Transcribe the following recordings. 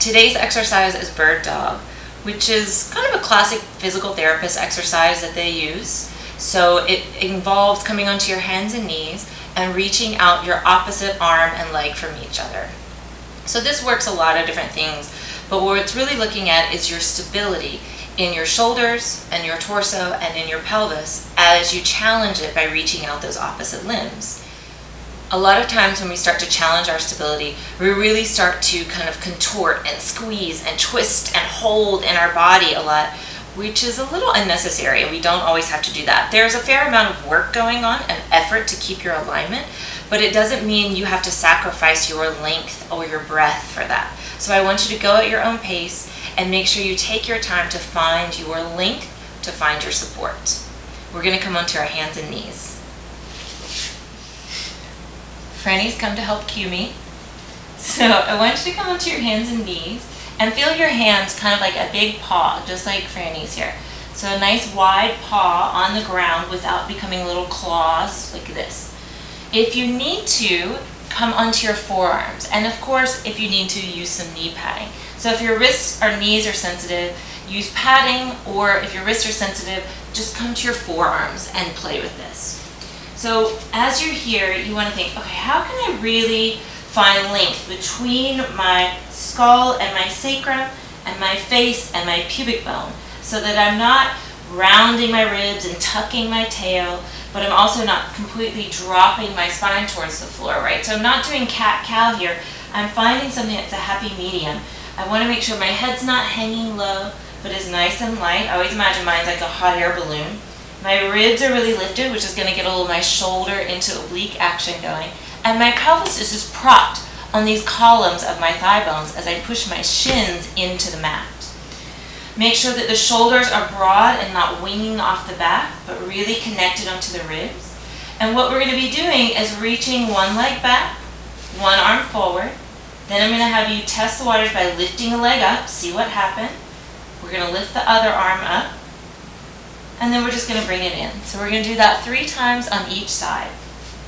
Today's exercise is bird dog, which is kind of a classic physical therapist exercise that they use. So it involves coming onto your hands and knees and reaching out your opposite arm and leg from each other. So this works a lot of different things, but what it's really looking at is your stability in your shoulders and your torso and in your pelvis as you challenge it by reaching out those opposite limbs. A lot of times when we start to challenge our stability, we really start to kind of contort and squeeze and twist and hold in our body a lot, which is a little unnecessary, and we don't always have to do that. There's a fair amount of work going on and effort to keep your alignment, but it doesn't mean you have to sacrifice your length or your breath for that. So I want you to go at your own pace and make sure you take your time to find your length, to find your support. We're going to come onto our hands and knees. Franny's come to help cue me. So I want you to come onto your hands and knees and feel your hands kind of like a big paw, just like Franny's here. So a nice wide paw on the ground without becoming little claws like this. If you need to, come onto your forearms. And of course, if you need to, use some knee padding. So if your wrists or knees are sensitive, use padding, or if your wrists are sensitive, just come to your forearms and play with this. So as you're here, you want to think, okay, how can I really find length between my skull and my sacrum and my face and my pubic bone so that I'm not rounding my ribs and tucking my tail, but I'm also not completely dropping my spine towards the floor, right? So I'm not doing cat-cow here. I'm finding something that's a happy medium. I want to make sure my head's not hanging low, but is nice and light. I always imagine mine's like a hot air balloon. My ribs are really lifted, which is going to get a little of my shoulder into oblique action going. And my pelvis is just propped on these columns of my thigh bones as I push my shins into the mat. Make sure that the shoulders are broad and not winging off the back, but really connected onto the ribs. And what we're going to be doing is reaching one leg back, one arm forward. Then I'm going to have you test the waters by lifting a leg up, see what happens. We're going to lift the other arm up. And then we're just going to bring it in. So we're going to do that 3 times on each side.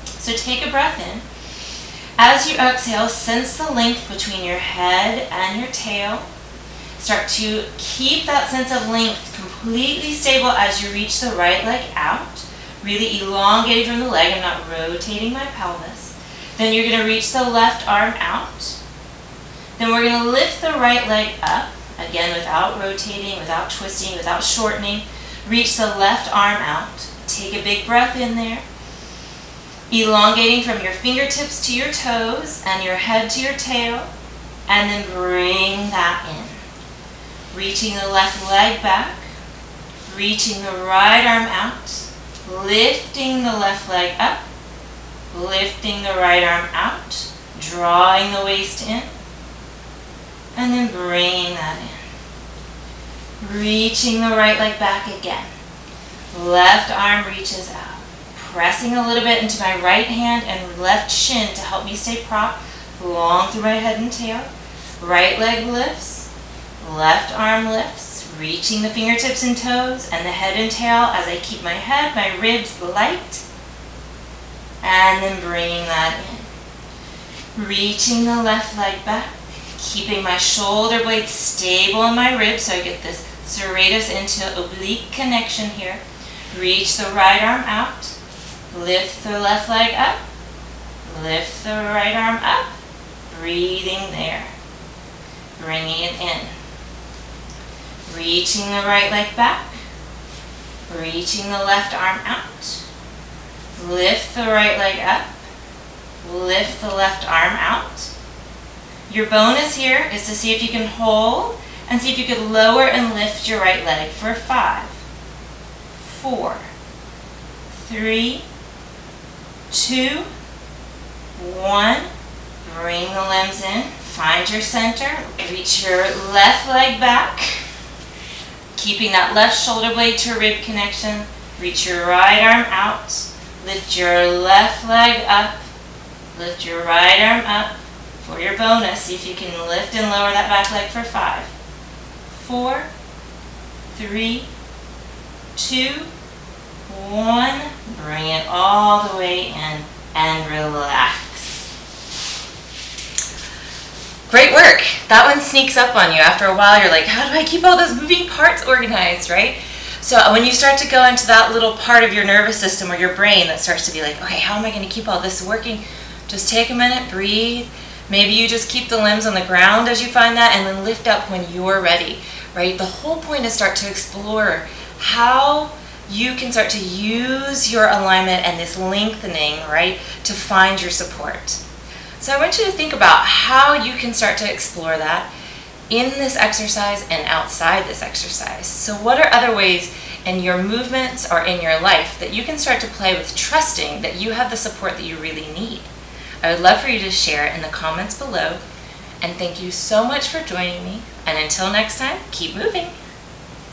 So take a breath in. As you exhale, sense the length between your head and your tail. Start to keep that sense of length completely stable as you reach the right leg out. Really elongating from the leg. I'm not rotating my pelvis. Then you're going to reach the left arm out. Then we're going to lift the right leg up. Again, without rotating, without twisting, without shortening. Reach the left arm out. Take a big breath in there. Elongating from your fingertips to your toes and your head to your tail. And then bring that in. Reaching the left leg back. Reaching the right arm out. Lifting the left leg up. Lifting the right arm out. Drawing the waist in. And then bringing that in. Reaching the right leg back again. Left arm reaches out. Pressing a little bit into my right hand and left shin to help me stay propped long through my head and tail. Right leg lifts. Left arm lifts. Reaching the fingertips and toes and the head and tail as I keep my head, my ribs light. And then bringing that in. Reaching the left leg back. Keeping my shoulder blades stable in my ribs so I get this serratus into oblique connection here. Reach the right arm out. Lift the left leg up. Lift the right arm up. Breathing there. Bringing it in. Reaching the right leg back. Reaching the left arm out. Lift the right leg up. Lift the left arm out. Your bonus here is to see if you can hold and see if you could lower and lift your right leg for 5, 4, 3, 2, 1. Bring the limbs in. Find your center. Reach your left leg back. Keeping that left shoulder blade to rib connection. Reach your right arm out. Lift your left leg up. Lift your right arm up. For your bonus, see if you can lift and lower that back leg for 5, 4, 3, 2, 1. Bring it all the way in and relax. Great work. That one sneaks up on you. After a while, you're like, how do I keep all those moving parts organized, right? So when you start to go into that little part of your nervous system or your brain that starts to be like, okay, how am I going to keep all this working? Just take a minute, breathe. Maybe you just keep the limbs on the ground as you find that, and then lift up when you're ready, right? The whole point is start to explore how you can start to use your alignment and this lengthening, right, to find your support. So I want you to think about how you can start to explore that in this exercise and outside this exercise. So what are other ways in your movements or in your life that you can start to play with trusting that you have the support that you really need? I would love for you to share it in the comments below. And thank you so much for joining me. And until next time, keep moving.